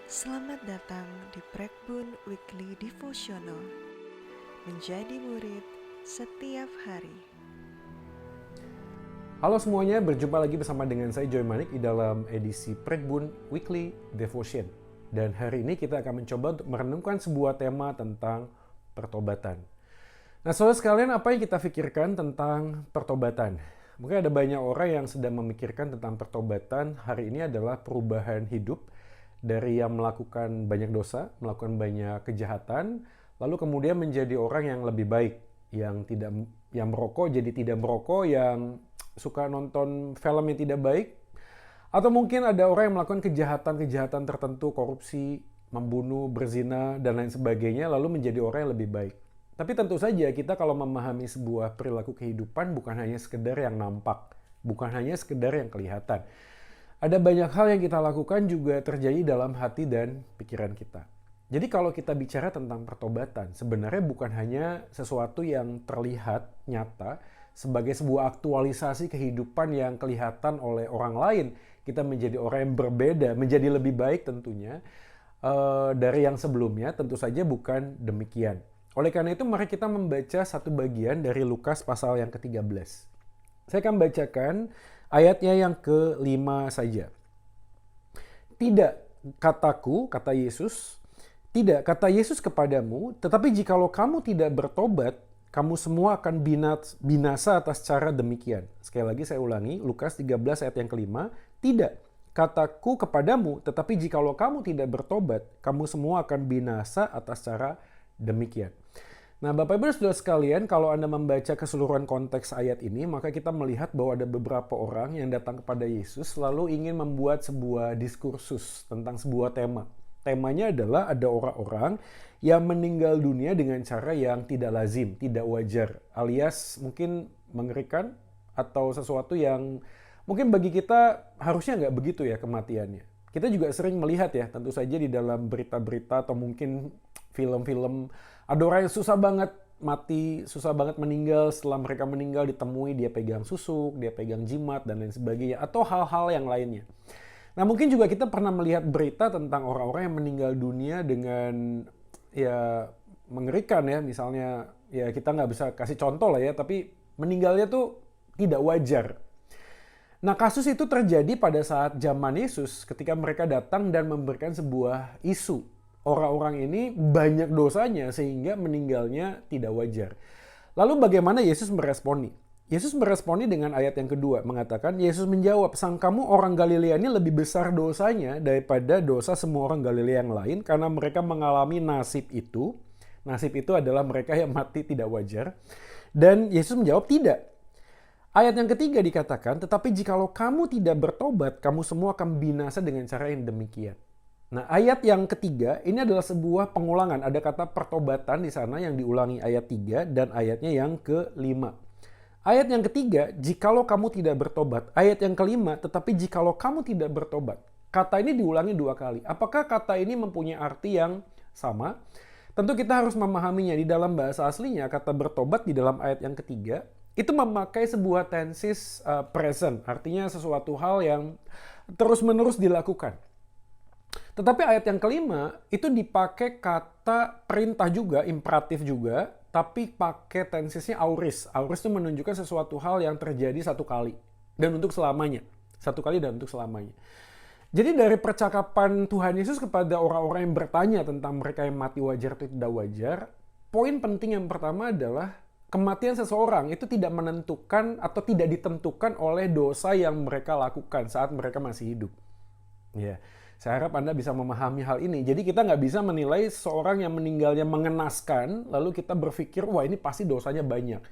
Selamat datang di Prekbun Weekly Devotional. Menjadi murid setiap hari. Halo semuanya, berjumpa lagi bersama dengan saya Joy Manik di dalam edisi Prekbun Weekly Devotion. Dan hari ini kita akan mencoba untuk merenungkan sebuah tema tentang pertobatan. Nah, saudara sekalian, apa yang kita pikirkan tentang pertobatan? Mungkin ada banyak orang yang sedang memikirkan tentang pertobatan. Hari ini adalah perubahan hidup dari yang melakukan banyak dosa, melakukan banyak kejahatan, lalu kemudian menjadi orang yang lebih baik, yang merokok jadi tidak merokok, yang suka nonton film yang tidak baik, atau mungkin ada orang yang melakukan kejahatan-kejahatan tertentu, korupsi, membunuh, berzina, dan lain sebagainya, lalu menjadi orang yang lebih baik. Tapi tentu saja kita kalau memahami sebuah perilaku kehidupan bukan hanya sekedar yang nampak, bukan hanya sekedar yang kelihatan. Ada banyak hal yang kita lakukan juga terjadi dalam hati dan pikiran kita. Jadi kalau kita bicara tentang pertobatan, sebenarnya bukan hanya sesuatu yang terlihat nyata sebagai sebuah aktualisasi kehidupan yang kelihatan oleh orang lain. Kita menjadi orang yang berbeda, menjadi lebih baik tentunya dari yang sebelumnya, tentu saja bukan demikian. Oleh karena itu mari kita membaca satu bagian dari Lukas pasal yang ke-13. Saya akan bacakan ayatnya yang ke-5 saja. Tidak, kataku, kata Yesus, tidak, kata Yesus kepadamu, tetapi jikalau kamu tidak bertobat, kamu semua akan binasa atas cara demikian. Sekali lagi saya ulangi, Lukas 13 ayat yang ke-5, tidak, kataku kepadamu, tetapi jikalau kamu tidak bertobat, kamu semua akan binasa atas cara demikian. Nah, Bapak Ibu dan Saudara sekalian, kalau Anda membaca keseluruhan konteks ayat ini, maka kita melihat bahwa ada beberapa orang yang datang kepada Yesus lalu ingin membuat sebuah diskursus tentang sebuah tema. Temanya adalah ada orang-orang yang meninggal dunia dengan cara yang tidak lazim, tidak wajar, alias mungkin mengerikan atau sesuatu yang mungkin bagi kita harusnya nggak begitu ya kematiannya. Kita juga sering melihat ya, tentu saja di dalam berita-berita atau mungkin film-film, ada orang yang susah banget mati, susah banget meninggal, setelah mereka meninggal ditemui dia pegang susuk, dia pegang jimat, dan lain sebagainya, atau hal-hal yang lainnya. Nah mungkin juga kita pernah melihat berita tentang orang-orang yang meninggal dunia dengan ya mengerikan ya, misalnya ya kita nggak bisa kasih contoh lah ya, tapi meninggalnya tuh tidak wajar. Nah kasus itu terjadi pada saat zaman Yesus ketika mereka datang dan memberikan sebuah isu. Orang-orang ini banyak dosanya sehingga meninggalnya tidak wajar. Lalu bagaimana Yesus meresponi? Yesus meresponi dengan ayat yang kedua, mengatakan, Yesus menjawab, sang kamu orang Galilea ini lebih besar dosanya daripada dosa semua orang Galilea yang lain karena mereka mengalami nasib itu. Nasib itu adalah mereka yang mati tidak wajar. Dan Yesus menjawab, tidak. Ayat yang ketiga dikatakan, tetapi jikalau kamu tidak bertobat, kamu semua akan binasa dengan cara yang demikian. Nah, ayat yang ketiga ini adalah sebuah pengulangan. Ada kata pertobatan di sana yang diulangi ayat 3 dan ayatnya yang ke-5. Ayat yang ketiga, jikalau kamu tidak bertobat. Ayat yang ke-5, tetapi jikalau kamu tidak bertobat. Kata ini diulangi 2 kali. Apakah kata ini mempunyai arti yang sama? Tentu kita harus memahaminya. Di dalam bahasa aslinya, kata bertobat di dalam ayat yang ketiga, itu memakai sebuah tenses present. Artinya sesuatu hal yang terus-menerus dilakukan. Tetapi ayat yang kelima itu dipakai kata perintah juga, imperatif juga, tapi pakai tensesnya auris. Auris itu menunjukkan sesuatu hal yang terjadi satu kali dan untuk selamanya. Satu kali dan untuk selamanya. Jadi dari percakapan Tuhan Yesus kepada orang-orang yang bertanya tentang mereka yang mati wajar atau tidak wajar, poin penting yang pertama adalah kematian seseorang itu tidak menentukan atau tidak ditentukan oleh dosa yang mereka lakukan saat mereka masih hidup. Ya. Saya harap Anda bisa memahami hal ini. Jadi kita nggak bisa menilai seorang yang meninggalnya mengenaskan, lalu kita berpikir, wah ini pasti dosanya banyak.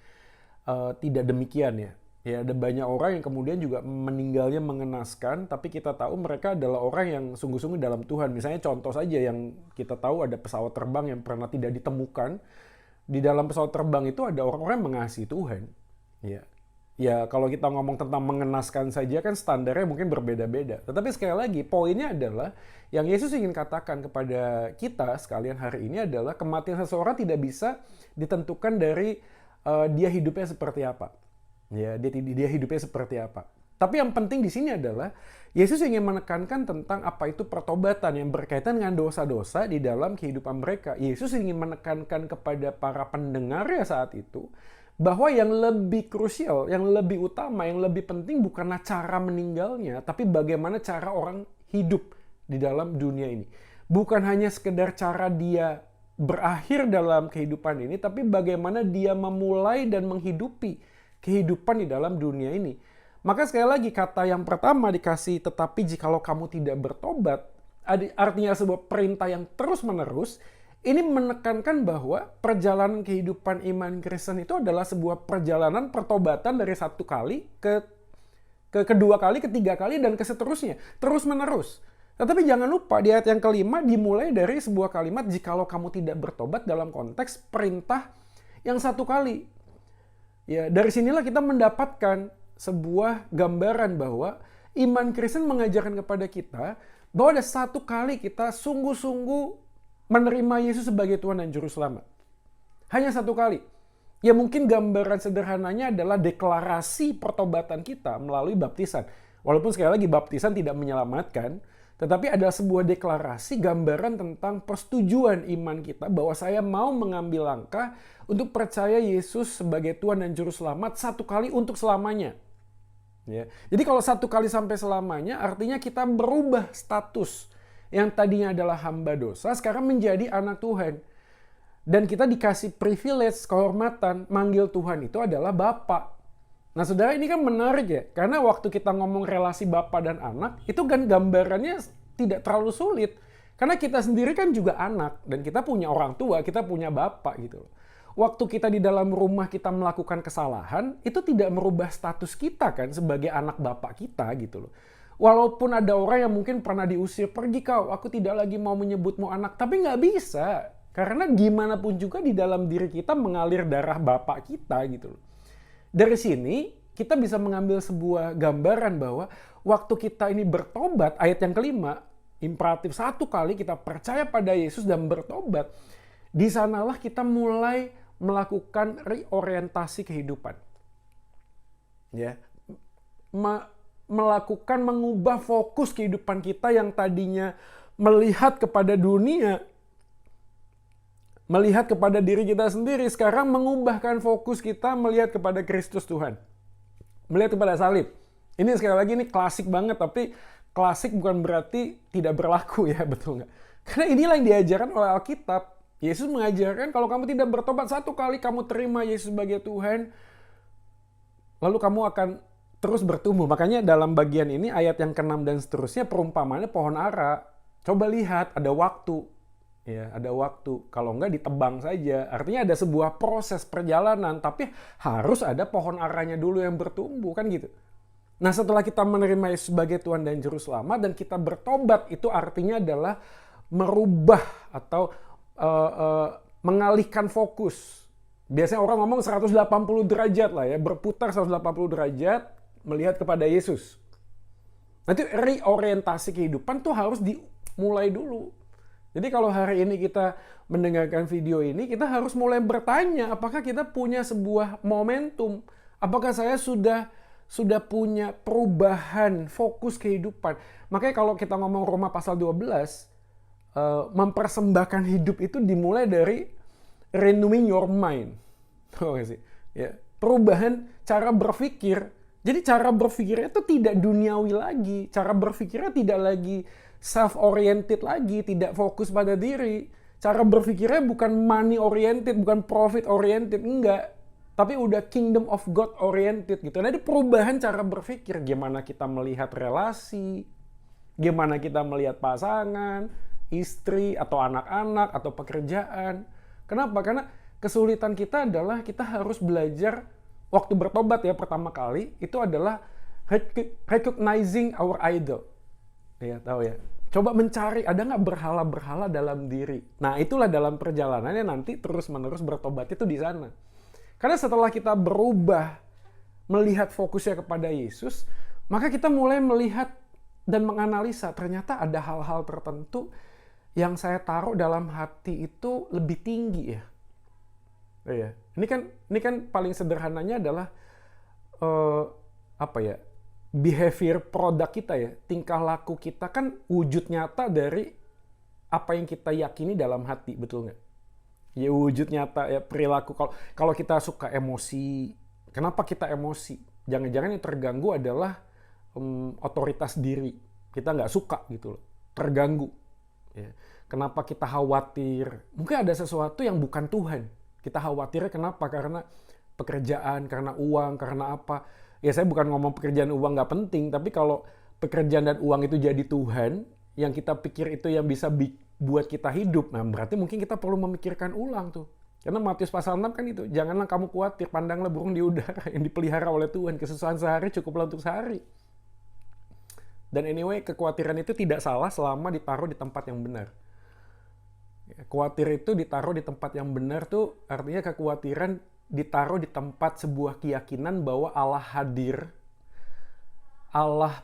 Tidak demikian ya. Ya ada banyak orang yang kemudian juga meninggalnya mengenaskan, tapi kita tahu mereka adalah orang yang sungguh-sungguh dalam Tuhan. Misalnya contoh saja yang kita tahu ada pesawat terbang yang pernah tidak ditemukan. Di dalam pesawat terbang itu ada orang-orang yang mengasihi Tuhan. Ya. Ya kalau kita ngomong tentang mengenaskan saja kan standarnya mungkin berbeda-beda. Tetapi sekali lagi poinnya adalah yang Yesus ingin katakan kepada kita sekalian hari ini adalah kematian seseorang tidak bisa ditentukan dari dia hidupnya seperti apa. Ya, dia hidupnya seperti apa. Tapi yang penting di sini adalah Yesus ingin menekankan tentang apa itu pertobatan yang berkaitan dengan dosa-dosa di dalam kehidupan mereka. Yesus ingin menekankan kepada para pendengarnya saat itu bahwa yang lebih krusial, yang lebih utama, yang lebih penting bukanlah cara meninggalnya, tapi bagaimana cara orang hidup di dalam dunia ini. Bukan hanya sekedar cara dia berakhir dalam kehidupan ini, tapi bagaimana dia memulai dan menghidupi kehidupan di dalam dunia ini. Maka sekali lagi kata yang pertama dikasih tetapi jikalau kamu tidak bertobat, artinya sebuah perintah yang terus-menerus. Ini menekankan bahwa perjalanan kehidupan iman Kristen itu adalah sebuah perjalanan pertobatan dari satu kali ke kedua kali, ketiga kali, dan ke seterusnya. Terus-menerus. Tetapi jangan lupa di ayat yang kelima dimulai dari sebuah kalimat jikalau kamu tidak bertobat dalam konteks perintah yang satu kali. Ya, dari sinilah kita mendapatkan sebuah gambaran bahwa iman Kristen mengajarkan kepada kita bahwa ada satu kali kita sungguh-sungguh menerima Yesus sebagai Tuhan dan Juru Selamat. Hanya satu kali. Ya mungkin gambaran sederhananya adalah deklarasi pertobatan kita melalui baptisan. Walaupun sekali lagi baptisan tidak menyelamatkan, tetapi ada sebuah deklarasi gambaran tentang persetujuan iman kita bahwa saya mau mengambil langkah untuk percaya Yesus sebagai Tuhan dan Juru Selamat satu kali untuk selamanya. Ya. Jadi kalau satu kali sampai selamanya artinya kita berubah status yang tadinya adalah hamba dosa sekarang menjadi anak Tuhan. Dan kita dikasih privilege, kehormatan, manggil Tuhan itu adalah Bapa. Nah saudara ini kan menarik ya, karena waktu kita ngomong relasi Bapa dan anak, itu kan gambarannya tidak terlalu sulit. Karena kita sendiri kan juga anak, dan kita punya orang tua, kita punya Bapa gitu loh. Waktu kita di dalam rumah kita melakukan kesalahan, itu tidak merubah status kita kan sebagai anak Bapa kita gitu loh. Walaupun ada orang yang mungkin pernah diusir, pergi kau, aku tidak lagi mau menyebutmu anak. Tapi nggak bisa. Karena gimana pun juga di dalam diri kita mengalir darah Bapak kita gitu loh. Dari sini kita bisa mengambil sebuah gambaran bahwa waktu kita ini bertobat, ayat yang kelima, imperatif satu kali kita percaya pada Yesus dan bertobat, di sanalah kita mulai melakukan reorientasi kehidupan. Ya. Melakukan mengubah fokus kehidupan kita yang tadinya melihat kepada dunia, melihat kepada diri kita sendiri, sekarang mengubahkan fokus kita melihat kepada Kristus Tuhan. Melihat kepada salib. Ini sekali lagi ini klasik banget, tapi klasik bukan berarti tidak berlaku ya, betul nggak? Karena inilah yang diajarkan oleh Alkitab. Yesus mengajarkan kalau kamu tidak bertobat satu kali kamu terima Yesus sebagai Tuhan, lalu kamu akan terus bertumbuh. Makanya dalam bagian ini ayat yang ke-6 dan seterusnya perumpamannya pohon ara. Coba lihat ada waktu. Ya, ada waktu. Kalau enggak ditebang saja. Artinya ada sebuah proses perjalanan, tapi harus ada pohon aranya dulu yang bertumbuh, kan gitu. Nah, setelah kita menerima Yesus sebagai Tuhan dan Juru Selamat dan kita bertobat, itu artinya adalah merubah atau mengalihkan fokus. Biasanya orang ngomong 180 derajat lah ya, berputar 180 derajat melihat kepada Yesus. Nanti reorientasi kehidupan tuh harus dimulai dulu. Jadi kalau hari ini kita mendengarkan video ini, kita harus mulai bertanya, apakah kita punya sebuah momentum? Apakah saya sudah punya perubahan fokus kehidupan? Makanya kalau kita ngomong Roma pasal 12, mempersembahkan hidup itu dimulai dari renewing your mind. Oke sih. Ya, perubahan cara berpikir. Jadi cara berpikirnya itu tidak duniawi lagi. Cara berpikirnya tidak lagi self-oriented lagi, tidak fokus pada diri. Cara berpikirnya bukan money-oriented, bukan profit-oriented, enggak. Tapi udah kingdom of God-oriented gitu. Nah, itu perubahan cara berpikir. Gimana kita melihat relasi, gimana kita melihat pasangan, istri, atau anak-anak, atau pekerjaan. Kenapa? Karena kesulitan kita adalah kita harus belajar waktu bertobat ya pertama kali, itu adalah recognizing our idol. Ya, tahu ya. Coba mencari, ada nggak berhala-berhala dalam diri. Nah, itulah dalam perjalanannya nanti terus-menerus bertobat itu di sana. Karena setelah kita berubah, melihat fokusnya kepada Yesus, maka kita mulai melihat dan menganalisa, ternyata ada hal-hal tertentu yang saya taruh dalam hati itu lebih tinggi ya. Ini kan paling sederhananya adalah behavior produk kita ya, tingkah laku kita kan wujud nyata dari apa yang kita yakini dalam hati, betul nggak? Ya wujud nyata ya perilaku. Kalau kita suka emosi, kenapa kita emosi? Jangan-jangan yang terganggu adalah otoritas diri. Kita nggak suka gitu loh, terganggu. Ya. Kenapa kita khawatir? Mungkin ada sesuatu yang bukan Tuhan. Kita khawatirnya kenapa? Karena pekerjaan, karena uang, karena apa? Ya saya bukan ngomong pekerjaan uang nggak penting, tapi kalau pekerjaan dan uang itu jadi Tuhan, yang kita pikir itu yang bisa buat kita hidup, nah berarti mungkin kita perlu memikirkan ulang tuh. Karena Matius pasal 6 kan itu, janganlah kamu khawatir, pandanglah burung di udara yang dipelihara oleh Tuhan, kesusahan sehari cukuplah untuk sehari. Dan anyway, kekhawatiran itu tidak salah selama ditaruh di tempat yang benar. Khawatir itu ditaruh di tempat yang benar tuh artinya kekhawatiran ditaruh di tempat sebuah keyakinan bahwa Allah hadir, Allah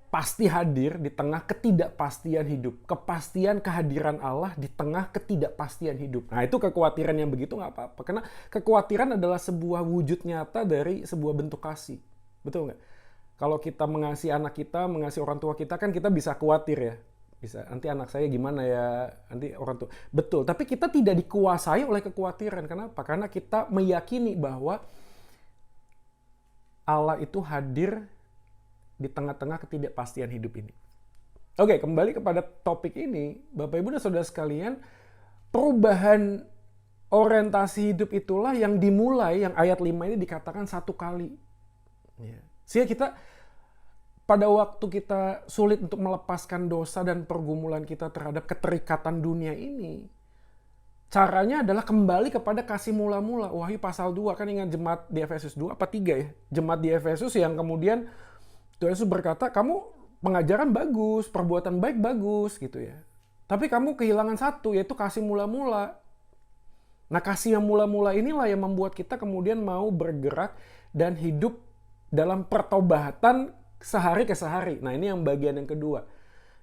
pasti hadir di tengah ketidakpastian hidup. Kepastian kehadiran Allah di tengah ketidakpastian hidup. Nah itu kekhawatiran yang begitu nggak apa-apa. Karena kekhawatiran adalah sebuah wujud nyata dari sebuah bentuk kasih. Betul nggak? Kalau kita mengasihi anak kita, mengasihi orang tua kita, kan kita bisa khawatir ya. Bisa, nanti anak saya gimana ya, nanti orang tua. Betul, tapi kita tidak dikuasai oleh kekhawatiran. Kenapa? Karena kita meyakini bahwa Allah itu hadir di tengah-tengah ketidakpastian hidup ini. Oke, kembali kepada topik ini, Bapak Ibu dan Saudara sekalian, perubahan orientasi hidup itulah yang dimulai, yang ayat 5 ini dikatakan satu kali. Sehingga kita pada waktu kita sulit untuk melepaskan dosa dan pergumulan kita terhadap keterikatan dunia ini, caranya adalah kembali kepada kasih mula-mula. Wahyu pasal 2, kan ingat jemaat di Efesus 2 apa 3 ya? Jemaat di Efesus yang kemudian Tuhan Yesus berkata, kamu pengajaran bagus, perbuatan baik bagus gitu ya. Tapi kamu kehilangan satu, yaitu kasih mula-mula. Nah kasih yang mula-mula inilah yang membuat kita kemudian mau bergerak dan hidup dalam pertobatan sehari ke sehari. Nah ini yang bagian yang kedua.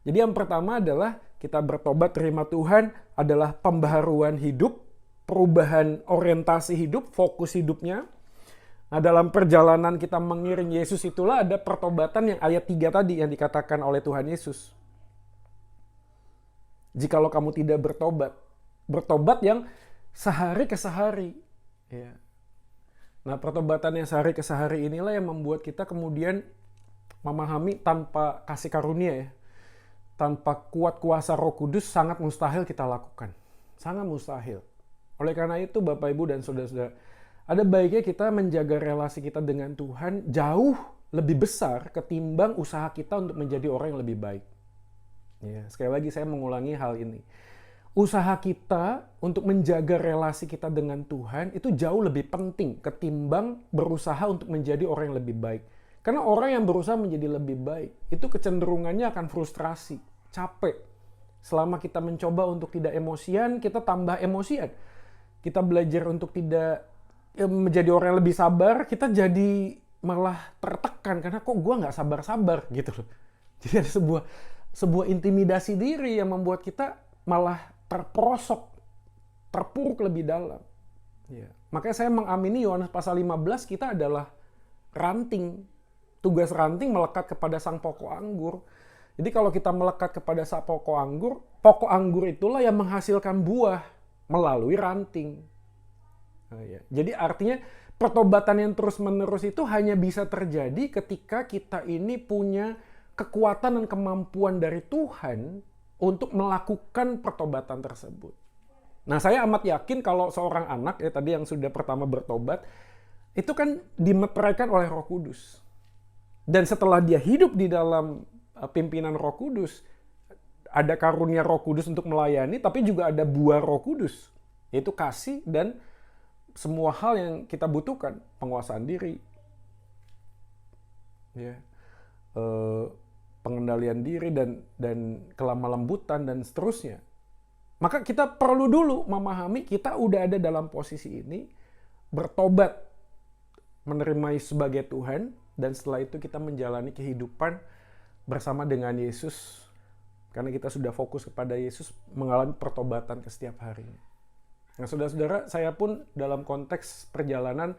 Jadi yang pertama adalah kita bertobat terima Tuhan adalah pembaharuan hidup, perubahan orientasi hidup, fokus hidupnya. Nah dalam perjalanan kita mengiring Yesus itulah ada pertobatan yang ayat 3 tadi yang dikatakan oleh Tuhan Yesus. Jikalau kamu tidak bertobat, bertobat yang sehari ke sehari. Ya. Nah pertobatan yang sehari ke sehari inilah yang membuat kita kemudian memahami tanpa kasih karunia ya, tanpa kuat kuasa Roh Kudus sangat mustahil kita lakukan. Sangat mustahil. Oleh karena itu Bapak Ibu dan Saudara-saudara, ada baiknya kita menjaga relasi kita dengan Tuhan jauh lebih besar ketimbang usaha kita untuk menjadi orang yang lebih baik. Ya, sekali lagi saya mengulangi hal ini. Usaha kita untuk menjaga relasi kita dengan Tuhan itu jauh lebih penting ketimbang berusaha untuk menjadi orang yang lebih baik. Karena orang yang berusaha menjadi lebih baik, itu kecenderungannya akan frustrasi, capek. Selama kita mencoba untuk tidak emosian, kita tambah emosian. Kita belajar untuk tidak menjadi orang yang lebih sabar, kita jadi malah tertekan. Karena kok gue nggak sabar-sabar gitu loh. Jadi ada sebuah intimidasi diri yang membuat kita malah terperosok, terpuruk lebih dalam. Ya. Makanya saya mengamini Yohanes pasal 15 kita adalah ranting. Tugas ranting melekat kepada sang pokok anggur. Jadi kalau kita melekat kepada sang pokok anggur itulah yang menghasilkan buah melalui ranting. Nah, ya. Jadi artinya pertobatan yang terus-menerus itu hanya bisa terjadi ketika kita ini punya kekuatan dan kemampuan dari Tuhan untuk melakukan pertobatan tersebut. Nah saya amat yakin kalau seorang anak, ya tadi yang sudah pertama bertobat, itu kan dimeteraikan oleh Roh Kudus. Dan setelah dia hidup di dalam pimpinan Roh Kudus, ada karunia Roh Kudus untuk melayani, tapi juga ada buah Roh Kudus, yaitu kasih dan semua hal yang kita butuhkan, penguasaan diri, ya, pengendalian diri dan kelemah lembutan dan seterusnya. Maka kita perlu dulu memahami kita udah ada dalam posisi ini, bertobat, menerima Yesus sebagai Tuhan. Dan setelah itu kita menjalani kehidupan bersama dengan Yesus. Karena kita sudah fokus kepada Yesus, mengalami pertobatan ke setiap harinya. Nah saudara-saudara, saya pun dalam konteks perjalanan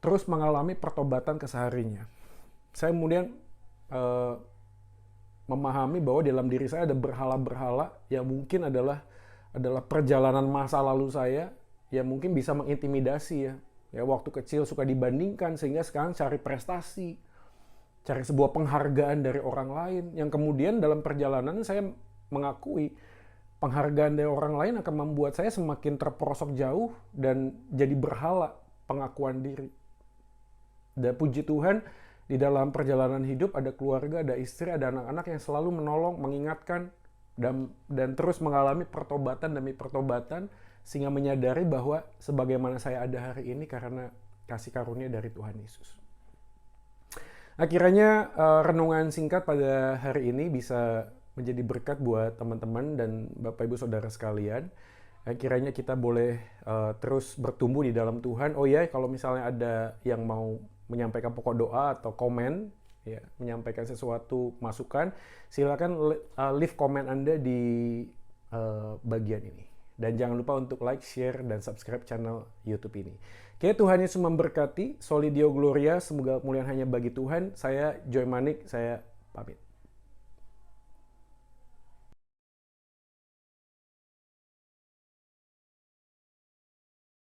terus mengalami pertobatan keseharinya. saya kemudian memahami bahwa dalam diri saya ada berhala-berhala yang mungkin adalah perjalanan masa lalu saya yang mungkin bisa mengintimidasi ya. Ya, waktu kecil suka dibandingkan sehingga sekarang cari prestasi, cari sebuah penghargaan dari orang lain yang kemudian dalam perjalanan saya mengakui penghargaan dari orang lain akan membuat saya semakin terperosok jauh dan jadi berhala pengakuan diri. Dan puji Tuhan, di dalam perjalanan hidup ada keluarga, ada istri, ada anak-anak yang selalu menolong, mengingatkan, dan terus mengalami pertobatan demi pertobatan, sehingga menyadari bahwa sebagaimana saya ada hari ini karena kasih karunia dari Tuhan Yesus. Akhirnya renungan singkat pada hari ini bisa menjadi berkat buat teman-teman dan Bapak Ibu Saudara sekalian. Kiranya kita boleh terus bertumbuh di dalam Tuhan. Oh ya, kalau misalnya ada yang mau menyampaikan pokok doa atau komen, ya, menyampaikan sesuatu masukan, silakan leave komen Anda di bagian ini. Dan jangan lupa untuk like, share, dan subscribe channel YouTube ini. Oke, Tuhan Yesus memberkati. Soli Deo Gloria, semoga kemuliaan hanya bagi Tuhan. Saya Joy Manik, saya pamit.